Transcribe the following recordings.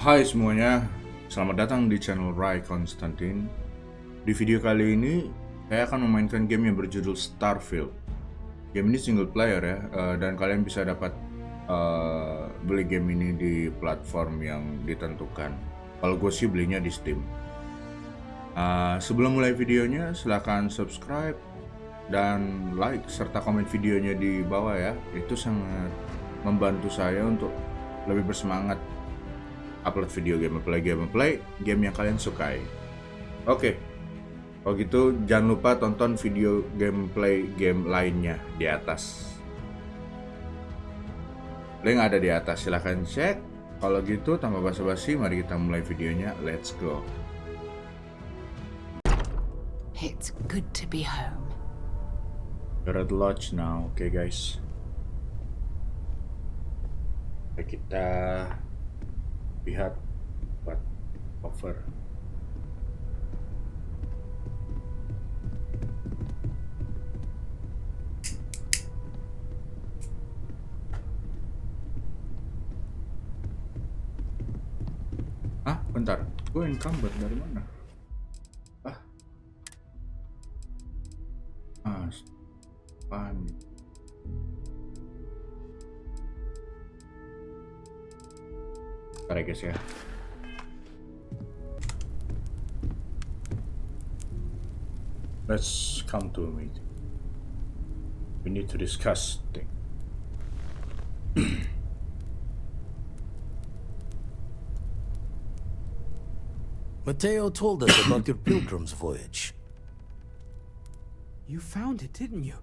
Hai semuanya, selamat datang di channel Rai Konstantin. Di video kali ini, saya akan memainkan game yang berjudul Starfield. Game ini single player ya, dan kalian bisa dapat beli game ini di platform yang ditentukan. Kalau gue sih belinya di Steam. Sebelum mulai videonya, silahkan subscribe dan like serta komen videonya di bawah ya. Itu sangat membantu saya untuk lebih bersemangat upload video gameplay game yang kalian sukai. Oke, kalau gitu jangan lupa tonton video gameplay game lainnya di atas. Link ada di atas, silahkan cek. Kalau gitu tanpa basa-basi, mari kita mulai videonya. Let's go. It's good to be home. We're at the lodge now, okay guys. Kita lihat buat cover. Bentar, gue encumbered dari mana? Panik. Bentar ya guys ya. Let's come to a meeting. We need to discuss things. Mateo told us about your pilgrim's voyage. You found it, didn't you?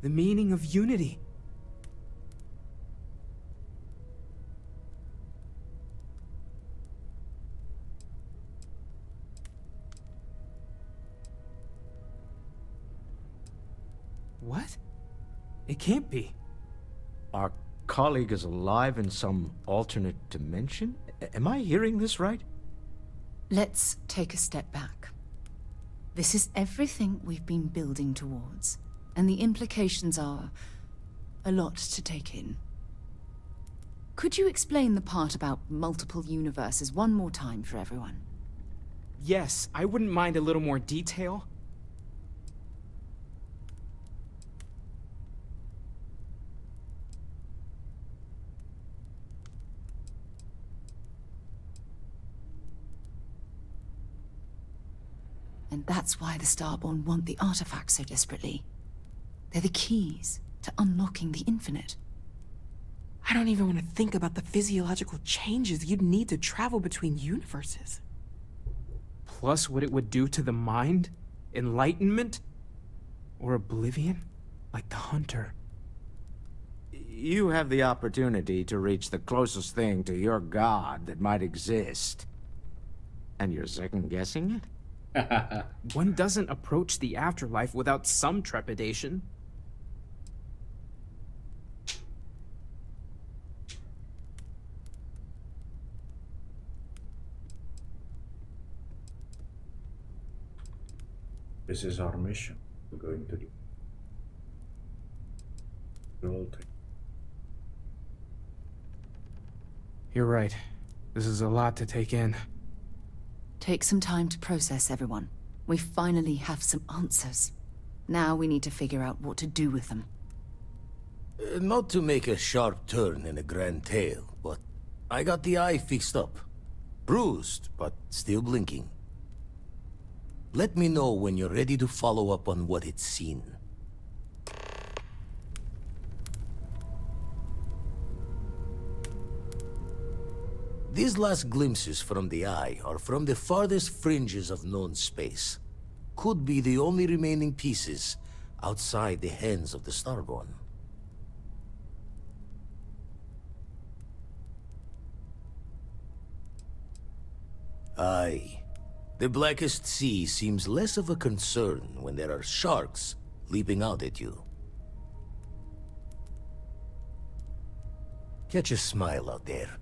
The meaning of unity. What? It can't be. Our colleague is alive in some alternate dimension? Am I hearing this right? Let's take a step back. This is everything we've been building towards, and the implications are a lot to take in. Could you explain the part about multiple universes one more time for everyone? Yes, I wouldn't mind a little more detail. And that's why the Starborn want the artifacts so desperately. They're the keys to unlocking the infinite. I don't even want to think about the physiological changes you'd need to travel between universes. Plus what it would do to the mind, enlightenment, or oblivion, like the Hunter. You have the opportunity to reach the closest thing to your god that might exist. And you're second-guessing it? One doesn't approach the afterlife without some trepidation. This is our mission. We're going to do the whole thing. You're right. This is a lot to take in. Take some time to process, everyone. We finally have some answers. Now we need to figure out what to do with them. Not to make a sharp turn in a grand tale, but I got the eye fixed up. Bruised, but still blinking. Let me know when you're ready to follow up on what it's seen. These last glimpses from the eye are from the farthest fringes of known space. Could be the only remaining pieces outside the hands of the Starborn. Aye. The blackest sea seems less of a concern when there are sharks leaping out at you. Catch a smile out there.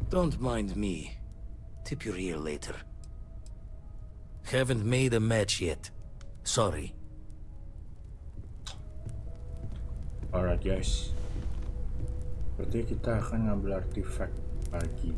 Don't mind me. Tip your ear later. Haven't made a match yet. Sorry. Alright guys, Berarti kita akan ngambil artifact lagi.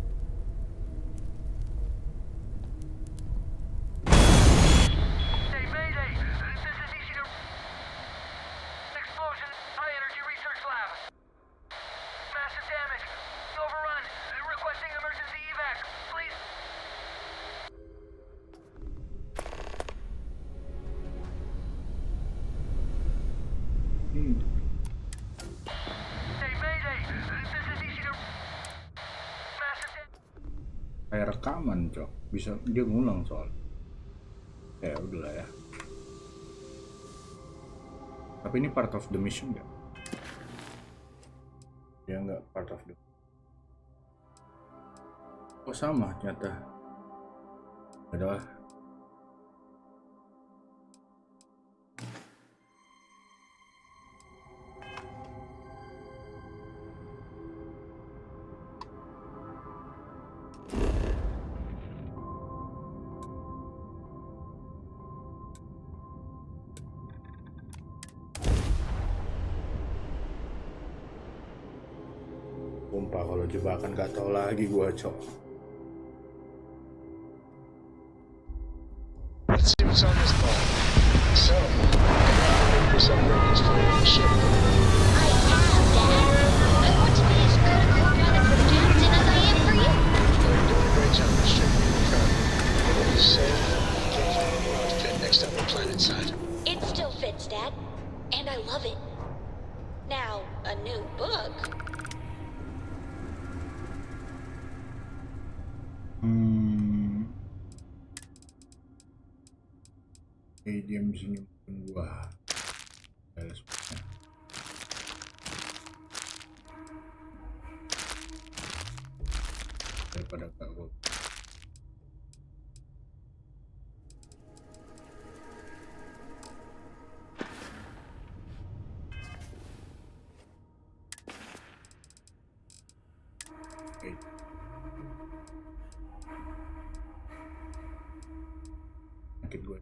Kayak rekaman, Cok. Bisa dia ngulang soal. Ya udahlah ya. Tapi ini part of the mission nggak? Ya nggak part of the. Oh sama ternyata. Adalah. Sumpah kalau jebakan gak tau lagi gua, Cok. Let's see what's on this ball. So, looking for some records for the ship. I have, Dad. I want to be as good a co-pilot for the captain as I am for you. Well, you're doing a great job restricting your car. What do you say? Can't find a new outfit next time we're planet side. It still fits, Dad. And I love it. Now, a new book. Dia mesti nyimpen gua. Daripada gak gua. Sakit gue.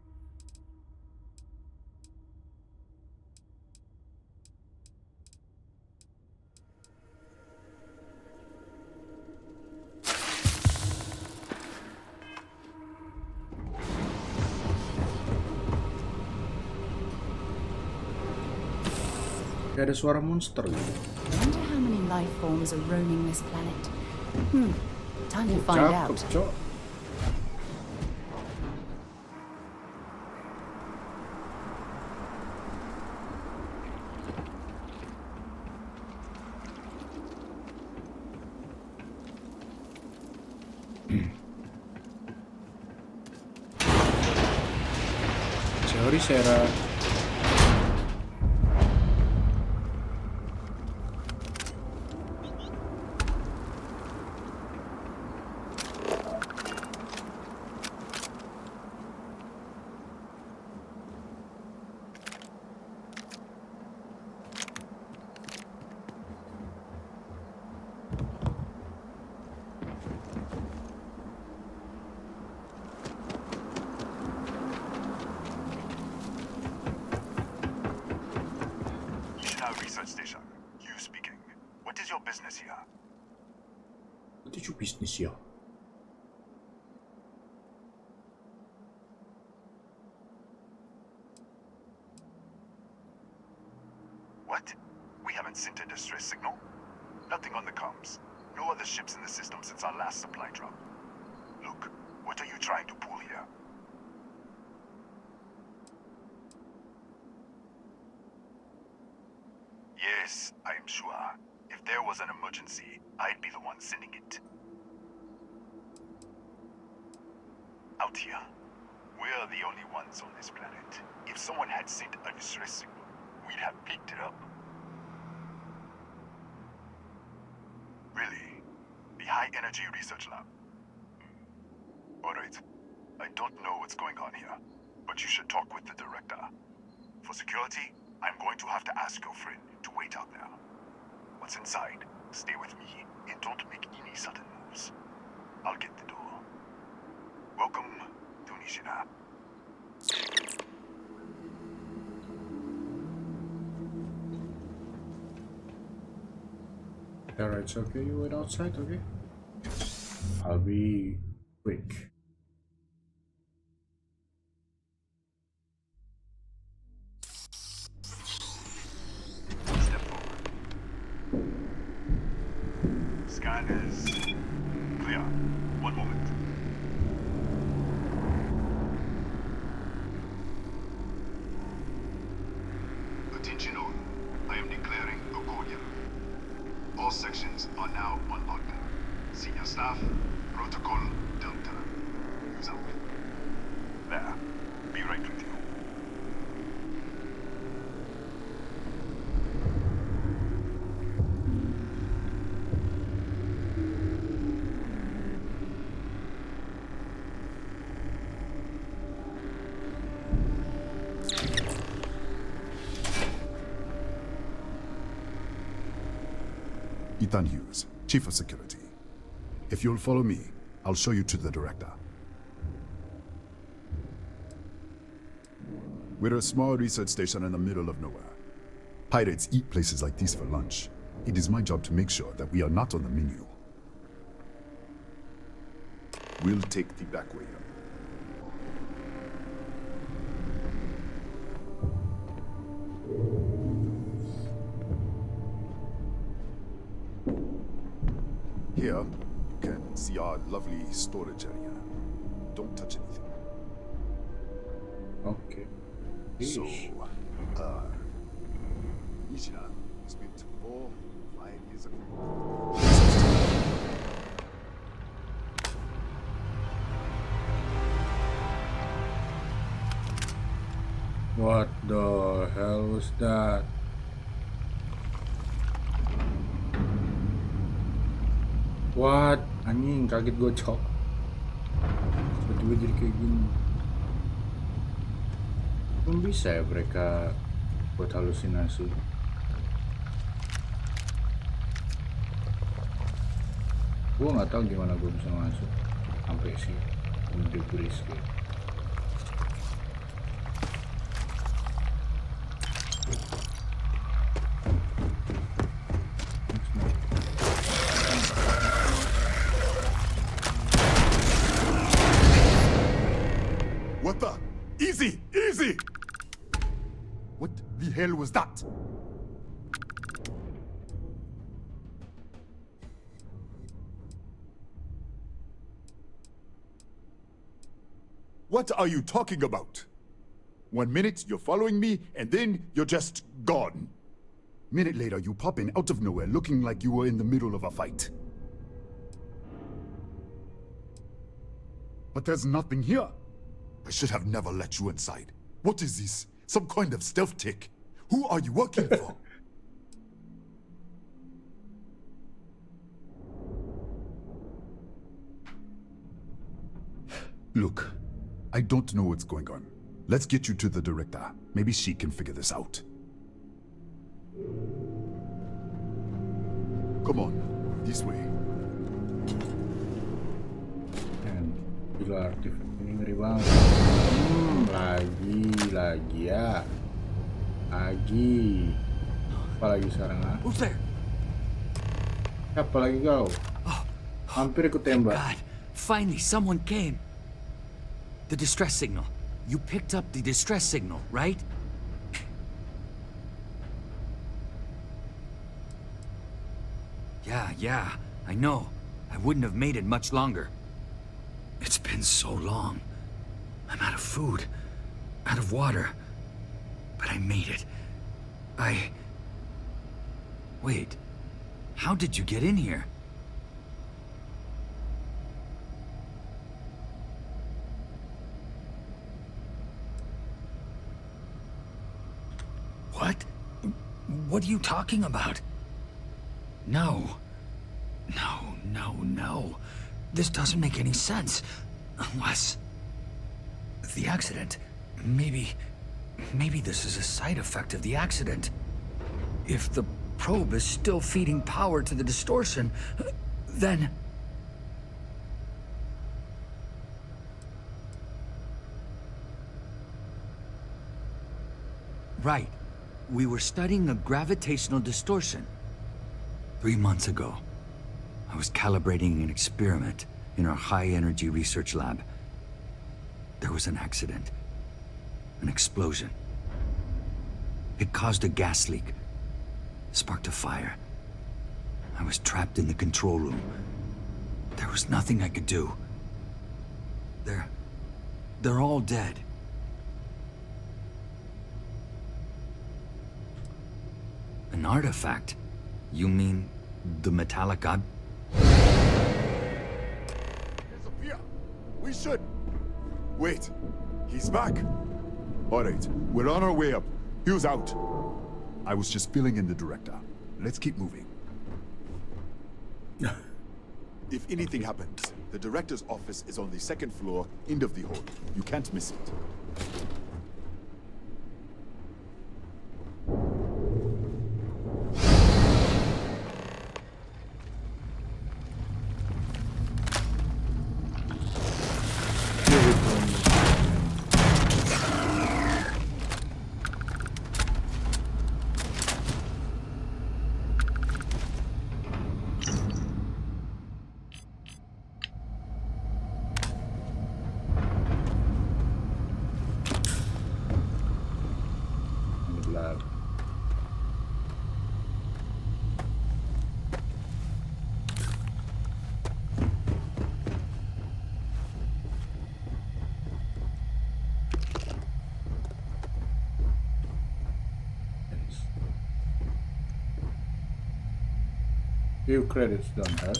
Ada suara monster gitu. I wonder how many life forms are roaming this planet. Time to find out. Cok. Sorry, Sarah. Research station. You speaking. What is your business here? What is your business here? What? We haven't sent a distress signal? Nothing on the comms. No other ships in the system since our last supply drop. Look, what are you trying to pull here? Yes, I am sure. If there was an emergency, I'd be the one sending it. Out here, we're the only ones on this planet. If someone had sent a distress signal, we'd have picked it up. Really? The High Energy Research Lab? Alright. I don't know what's going on here, but you should talk with the director. For security, I'm going to have to ask your friend to wait out there. Once inside, stay with me and don't make any sudden moves. I'll get the door. Welcome to Nishina. Alright, it's okay. You wait outside, okay? I'll be quick. Step forward. Scan is clear. One moment. Attention all. I am declaring a cordial. All sections are now on lockdown. Senior staff, protocol Delta. Use out. There. Be right with you. Ethan Hughes, Chief of Security. If you'll follow me, I'll show you to the director. We're a small research station in the middle of nowhere. Pirates eat places like these for lunch. It is my job to make sure that we are not on the menu. We'll take the back way up. Here, you can see our lovely storage area. Don't touch anything. Okay. So, Ish. Nishina spent 4-5 years ago. What the hell was that? What? Anjing, kaget gue cok. Tiba-tiba jadi kayak gini. Belum bisa ya mereka buat halusinasi. Gue nggak tahu gimana gue bisa masuk sampai sih debris gitu. What the? Easy! Easy! What the hell was that? What are you talking about? 1 minute you're following me, and then you're just gone. Minute later you pop in out of nowhere looking like you were in the middle of a fight. But there's nothing here. I should have never let you inside. What is this? Some kind of stealth tick? Who are you working for? Look, I don't know what's going on. Let's get you to the director. Maybe she can figure this out. Come on, this way. And pilar artifact ini ngeri banget. Lagi ya. Lagi. Apa lagi sekarang ah? Who's there? Apa lagi kau? Hampir ikut Thank tembak. God. Finally, someone came. The distress signal. You picked up the distress signal, right? Yeah, I know. I wouldn't have made it much longer. It's been so long. I'm out of food, out of water. But I made it. Wait. How did you get in here? What? What are you talking about? No. No. This doesn't make any sense. Unless... the accident. Maybe this is a side effect of the accident. If the probe is still feeding power to the distortion, then... Right. We were studying a gravitational distortion. 3 months ago, I was calibrating an experiment in our high-energy research lab. There was an accident. An explosion. It caused a gas leak. Sparked a fire. I was trapped in the control room. There was nothing I could do. They're all dead. An artifact? You mean the metallic god? Disappear. We should. Wait. He's back. All right. We're on our way up. Hugh's out. I was just filling in the director. Let's keep moving. If anything happens, the director's office is on the second floor, end of the hall. You can't miss it. Lab. Few credits don't hurt.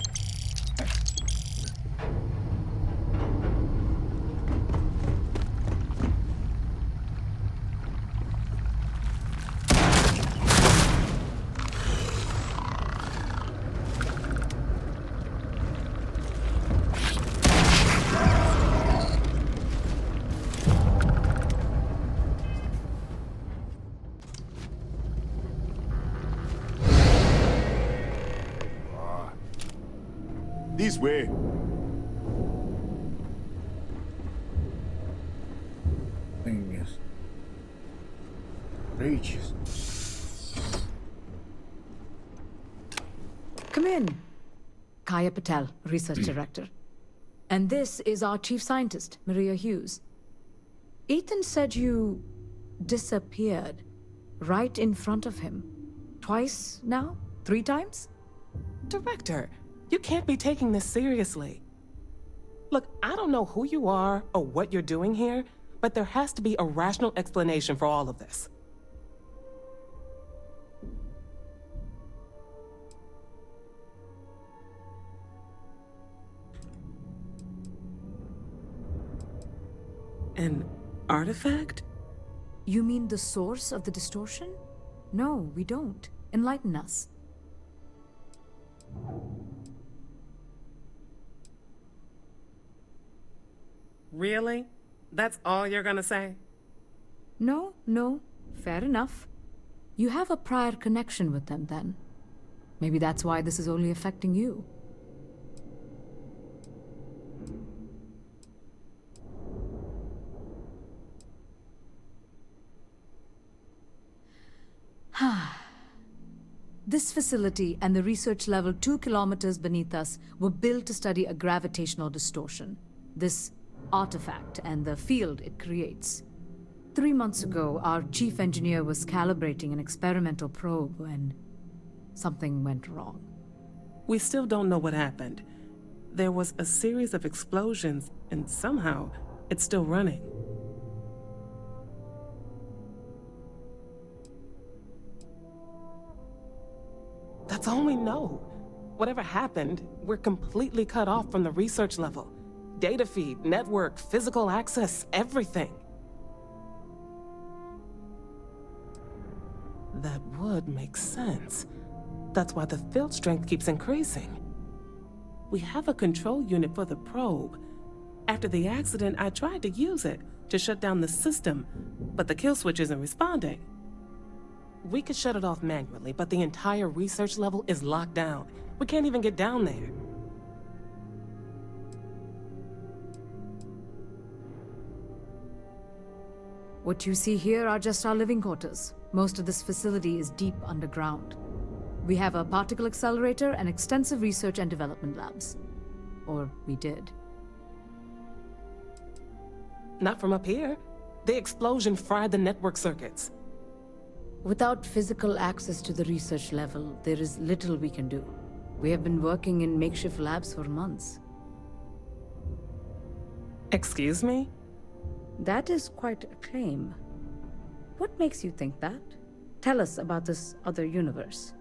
This way. Thing is reaches. Come in. Kaya Patel, Research Director. And this is our Chief Scientist, Maria Hughes. Ethan said you disappeared right in front of him. Twice now? 3 times? Director, you can't be taking this seriously. Look, I don't know who you are or what you're doing here, but there has to be a rational explanation for all of this. An artifact? You mean the source of the distortion? No, we don't. Enlighten us. Really? That's all you're gonna say? No. Fair enough. You have a prior connection with them then. Maybe that's why this is only affecting you. This facility and the research level 2 kilometers beneath us were built to study a gravitational distortion. This artifact and the field it creates. 3 months ago, our chief engineer was calibrating an experimental probe when something went wrong. We still don't know what happened. There was a series of explosions, and somehow it's still running. That's all we know. Whatever happened, we're completely cut off from the research level. Data feed, network, physical access, everything. That would make sense. That's why the field strength keeps increasing. We have a control unit for the probe. After the accident, I tried to use it to shut down the system, but the kill switch isn't responding. We could shut it off manually, but the entire research level is locked down. We can't even get down there. What you see here are just our living quarters. Most of this facility is deep underground. We have a particle accelerator and extensive research and development labs. Or we did. Not from up here. The explosion fried the network circuits. Without physical access to the research level, there is little we can do. We have been working in makeshift labs for months. Excuse me? That is quite a claim. What makes you think that? Tell us about this other universe.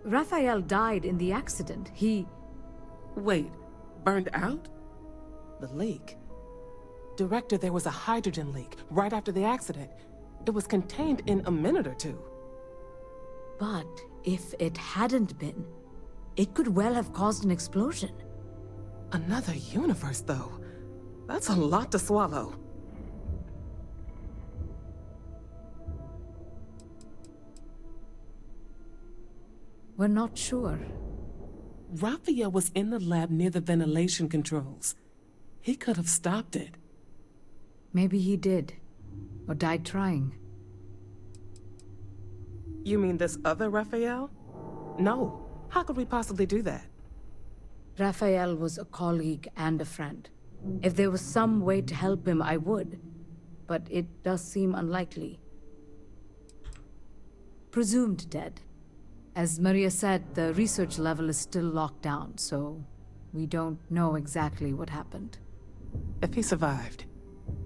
Raphael died in the accident. Wait, burned out? The leak. Director, there was a hydrogen leak right after the accident. It was contained in a minute or two. But if it hadn't been, it could well have caused an explosion. Another universe, though. That's a lot to swallow. We're not sure. Raphael was in the lab near the ventilation controls. He could have stopped it. Maybe he did. Or died trying. You mean this other Raphael? No. How could we possibly do that? Raphael was a colleague and a friend. If there was some way to help him, I would. But it does seem unlikely. Presumed dead. As Maria said, the research level is still locked down, so we don't know exactly what happened. If he survived,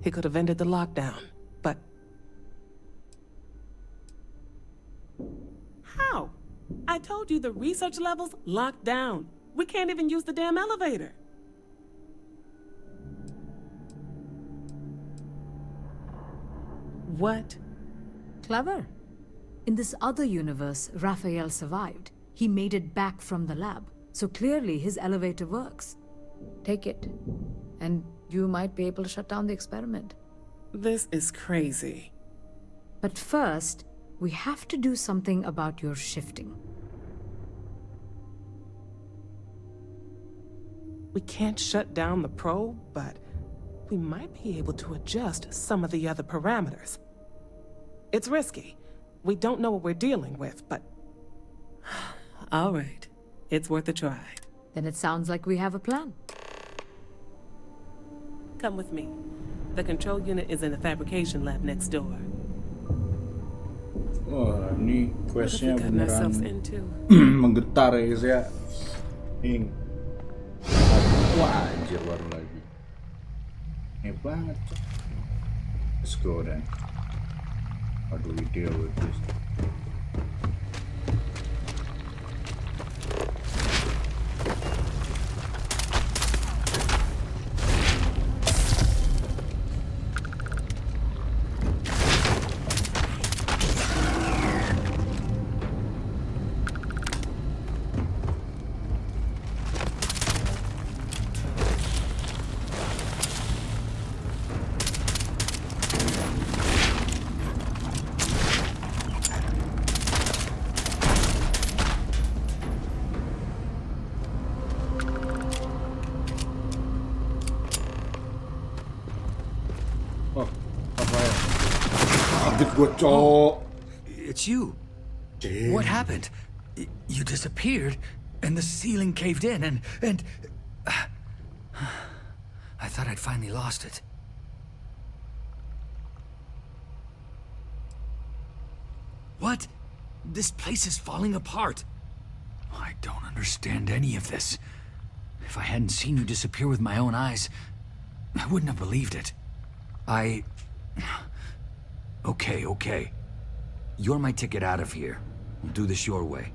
he could have ended the lockdown, but... How? I told you the research level's locked down. We can't even use the damn elevator. What? Clever. In this other universe, Raphael survived. He made it back from the lab, so clearly his elevator works. Take it, and you might be able to shut down the experiment. This is crazy. But first, we have to do something about your shifting. We can't shut down the probe, but we might be able to adjust some of the other parameters. It's risky. We don't know what we're dealing with, but... All right. It's worth a try. Then it sounds like we have a plan. Come with me. The control unit is in the fabrication lab next door. Wah, ini questnya What have we gotten ourselves beneran into? menggetar ya guys ya. Ing. Wah, anjir baru lagi. Ini banget. Let's go then. How do we deal with this? It's you. What happened? You disappeared, and the ceiling caved in, and... I thought I'd finally lost it. What? This place is falling apart. I don't understand any of this. If I hadn't seen you disappear with my own eyes, I wouldn't have believed it. Okay. You're my ticket out of here. We'll do this your way.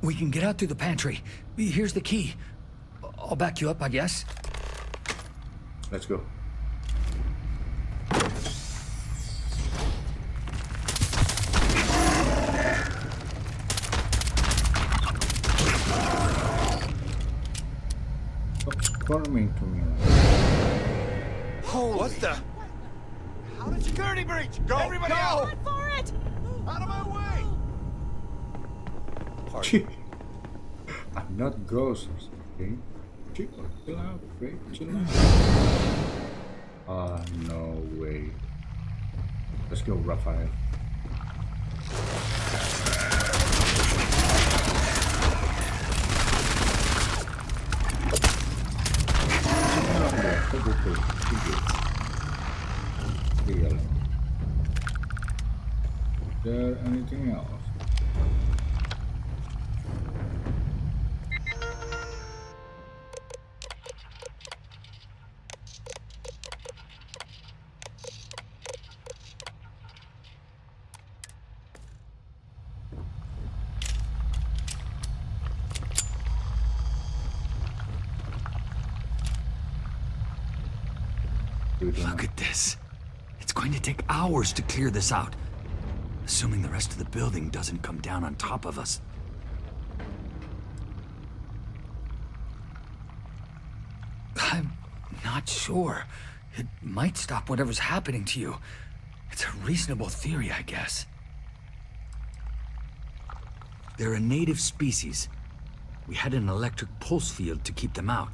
We can get out through the pantry. Here's the key. I'll back you up, I guess. Let's go. Stop coming to me. What the? How did security breach? Go! Everybody out! Run for it! Out of my way! I'm not ghost. Okay. Chill out, Ray. Chill out. Oh, no way. Let's go, Raphael. Is there anything else? Look at this. It's going to take hours to clear this out. Assuming the rest of the building doesn't come down on top of us. I'm not sure. It might stop whatever's happening to you. It's a reasonable theory, I guess. They're a native species. We had an electric pulse field to keep them out.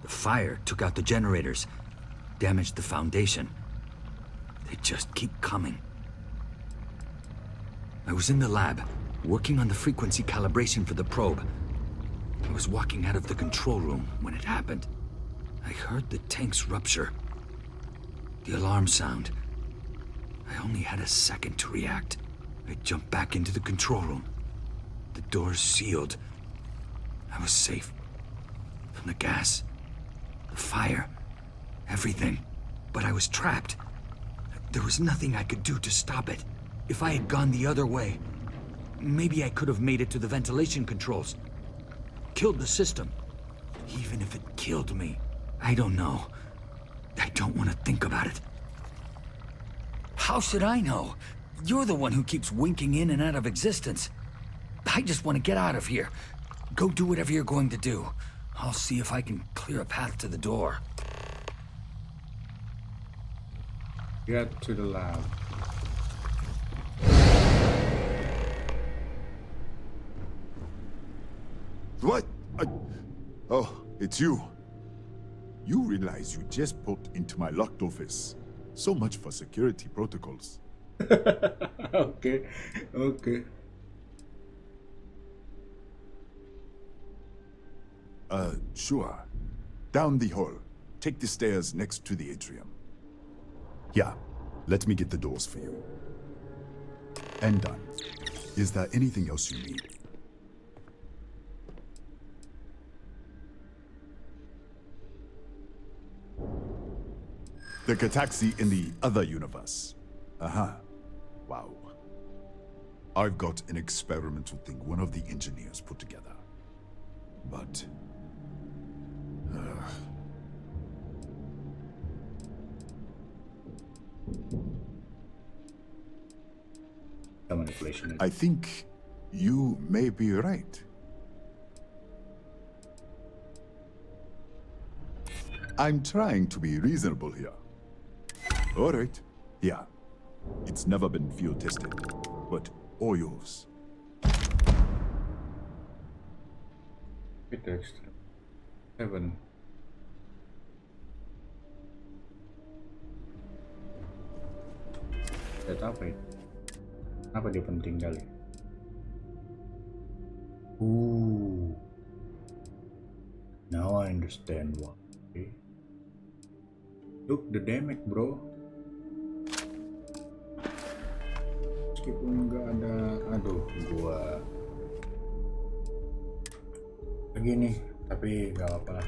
The fire took out the generators, damaged the foundation. They just keep coming. I was in the lab, working on the frequency calibration for the probe. I was walking out of the control room when it happened. I heard the tanks rupture. The alarm sound. I only had a second to react. I jumped back into the control room. The doors sealed. I was safe. From the gas, the fire, everything. But I was trapped. There was nothing I could do to stop it. If I had gone the other way, maybe I could have made it to the ventilation controls. Killed the system. Even if it killed me, I don't know. I don't want to think about it. How should I know? You're the one who keeps winking in and out of existence. I just want to get out of here. Go do whatever you're going to do. I'll see if I can clear a path to the door. Get to the lab. What? Oh, it's you. You realize you just popped into my locked office. So much for security protocols. Okay. Sure. Down the hall. Take the stairs next to the atrium. Yeah, let me get the doors for you. And done. Is there anything else you need? The Cataxi in the other universe. Wow. I've got an experimental thing one of the engineers put together. But... Manipulation. I think you may be right. I'm trying to be reasonable here. All right. Yeah. It's never been field tested, but all yours. Bit extra. 7. Set apa itu? Apa dia penting kali? Now I understand why. Okay. Look the damage, bro. Meskipun nggak ada, aduh, gua begini, tapi nggak apa-apa lah.